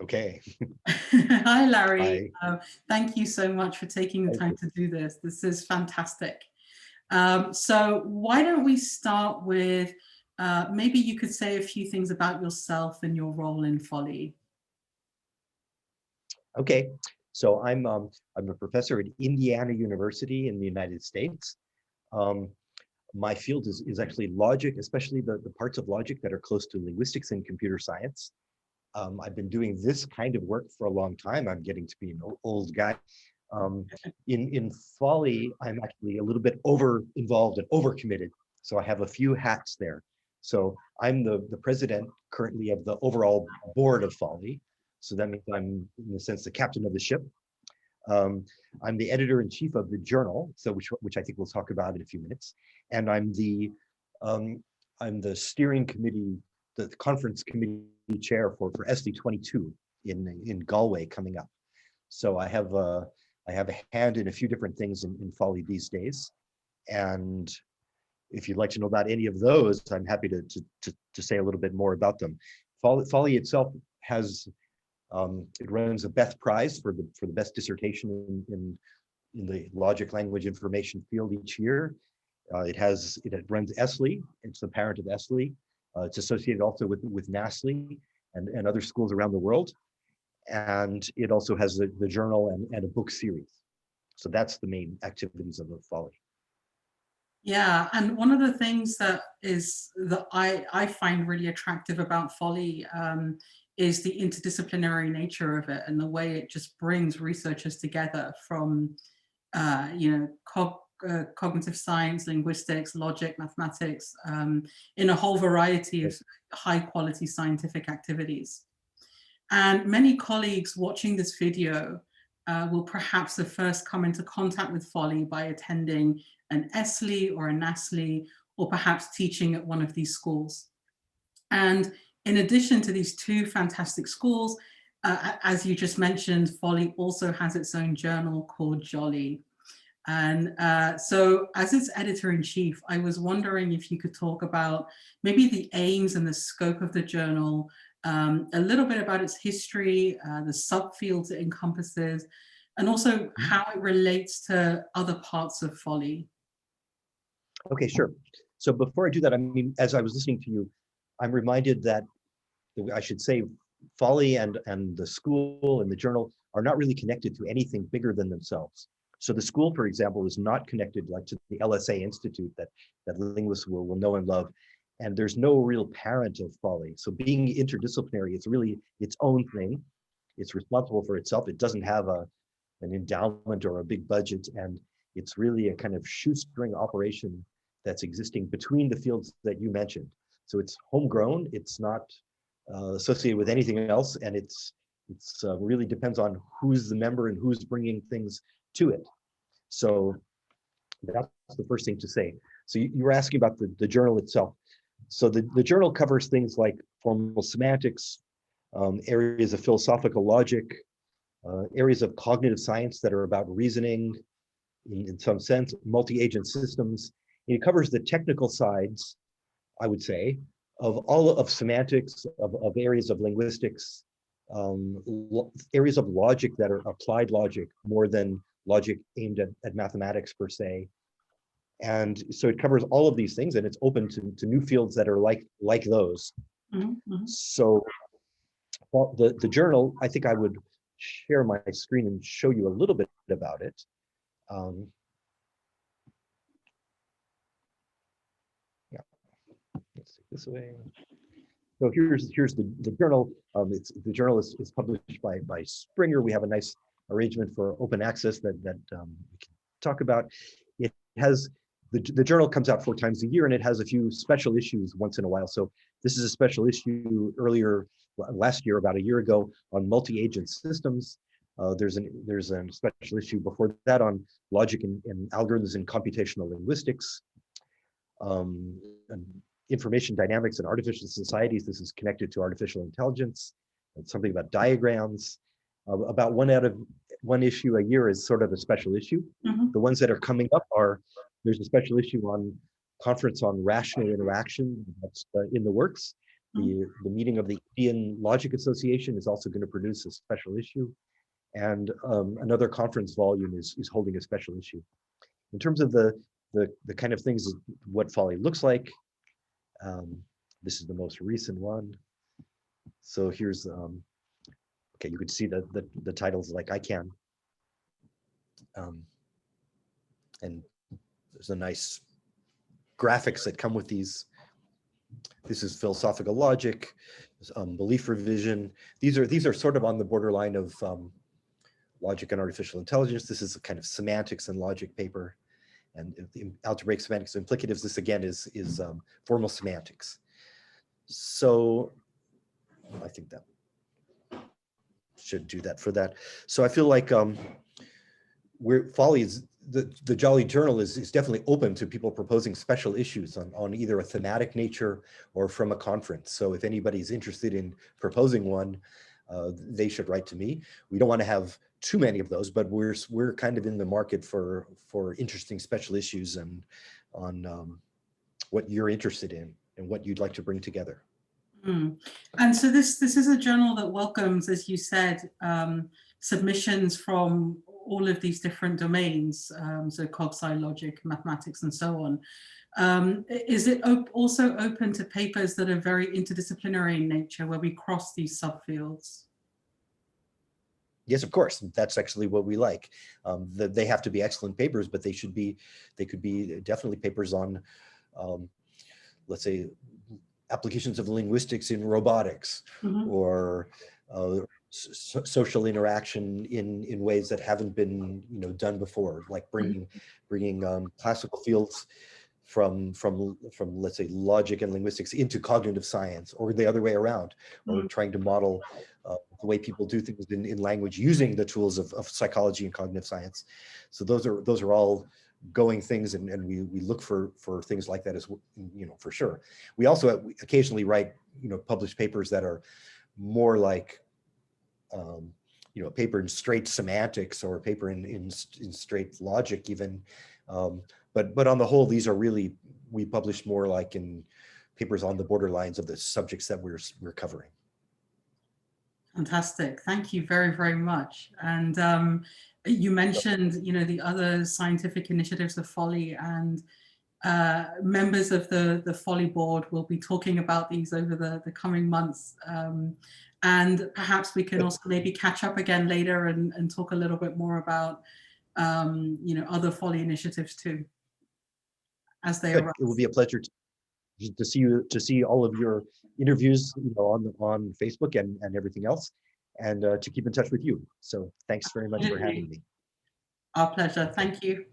Okay. Hi, Larry. Hi. Thank you so much for taking the time to do this. This is fantastic. So why don't we start with, maybe you could say a few things about yourself and your role in FoLLI. Okay. So I'm a professor at Indiana University in the United States. Um, my field is actually logic, especially the parts of logic that are close to linguistics and computer science. I've been doing this kind of work for a long time. I'm getting to be an old guy. Um, in FoLLI, I'm actually a little bit over involved and overcommitted. So I have a few hats there. So I'm the president currently of the overall board of FoLLI. So that means I'm, in a sense, the captain of the ship. Um, I'm the editor-in-chief of the journal, so which I think we'll talk about in a few minutes. And um, I'm the steering committee, the conference committee chair for SD22 in Galway coming up. So I have a hand in a few different things in FoLLI these days. And if you'd like to know about any of those, I'm happy to say a little bit more about them. FoLLI itself has it runs a Beth Prize for the best dissertation in the logic language information field each year. It runs ESLI. It's the parent of ESLI. It's associated also with NASLI and other schools around the world. And it also has the journal and a book series. So that's the main activities of the FoLLI. Yeah, and one of the things that I find really attractive about FoLLI is the interdisciplinary nature of it and the way it just brings researchers together from cognitive science, linguistics, logic, mathematics, in a whole variety of high quality scientific activities. And many colleagues watching this video will perhaps have first come into contact with FoLLI by attending an ESLI or a NASLI, or perhaps teaching at one of these schools. And in addition to these two fantastic schools, as you just mentioned, FoLLI also has its own journal called JoLLI. And so as its editor-in-chief, I was wondering if you could talk about maybe the aims and the scope of the journal, a little bit about its history, the subfields it encompasses, and also how it relates to other parts of FoLLI. Okay, sure. So before I do that, I mean, as I was listening to you, I'm reminded that I should say FoLLI and the school and the journal are not really connected to anything bigger than themselves. So the school, for example, is not connected like to the LSA Institute that linguists will know and love. And there's no real parent of FoLLI. So being interdisciplinary, it's really its own thing. It's responsible for itself. It doesn't have an endowment or a big budget. And it's really a kind of shoestring operation that's existing between the fields that you mentioned. So it's homegrown. It's not associated with anything else. And it's really depends on who's the member and who's bringing things to it. So that's the first thing to say. So you were asking about the journal itself. So the journal covers things like formal semantics, areas of philosophical logic, areas of cognitive science that are about reasoning, in some sense, multi-agent systems. It covers the technical sides, I would say, of all of semantics, of areas of linguistics, areas of logic that are applied logic more than logic aimed at mathematics per se. And so it covers all of these things, and it's open to new fields that are like those. Mm-hmm. So the journal, I think I would share my screen and show you a little bit about it. Yeah, let's take this away. So here's the journal. The journal is published by Springer. We have a nice arrangement for open access that we can talk about. It has the journal comes out 4 times a year, and it has a few special issues once in a while. So this is a special issue last year, about a year ago, on multi-agent systems. There's a special issue before that on logic and algorithms in computational linguistics. And information dynamics and artificial societies. This is connected to artificial intelligence. It's something about diagrams. About one issue a year is sort of a special issue. Mm-hmm. The ones that are coming up there's a special issue on conference on rational interaction that's in the works. The meeting of the Indian Logic Association is also going to produce a special issue. And another conference volume is holding a special issue. In terms of the kind of things, what FoLLI looks like, this is the most recent one. So here's, okay, you could see the titles like ICANN. And there's a nice graphics that come with these. This is philosophical logic, belief revision. These are sort of on the borderline of logic and artificial intelligence. This is a kind of semantics and logic paper. And the algebraic semantics and implicatives, this again is formal semantics. So I think that should do that for that. So I feel like FoLLI is, the JoLLI journal is definitely open to people proposing special issues on either a thematic nature or from a conference. So if anybody's interested in proposing one, they should write to me. We don't want to have too many of those, but we're kind of in the market for interesting special issues and on what you're interested in and what you'd like to bring together. And so this is a journal that welcomes, as you said, submissions from all of these different domains, so cog-sci, logic, mathematics, and so on. Is it also open to papers that are very interdisciplinary in nature, where we cross these subfields? Yes, of course. That's actually what we like. They have to be excellent papers, but they could be definitely papers on, let's say, applications of linguistics in robotics, or social interaction in ways that haven't been done before, like bringing classical fields from let's say logic and linguistics into cognitive science, or the other way around, or trying to model the way people do things in language using the tools of psychology and cognitive science. So those are all going things, and we look for things like that as for sure. We also occasionally write publish papers that are more like a paper in straight semantics or a paper in straight logic even, but on the whole, these are really, we publish more like in papers on the borderlines of the subjects that we're covering. Fantastic. Thank you very, very much. And you mentioned, the other scientific initiatives of FoLLI, and members of the FoLLI board will be talking about these over the coming months. And perhaps we can also maybe catch up again later and talk a little bit more about, other FoLLI initiatives too, as they arise. It will be a pleasure to see all of your interviews on Facebook and everything else, and to keep in touch with you. So thanks very much for having me. Our pleasure. Thank you.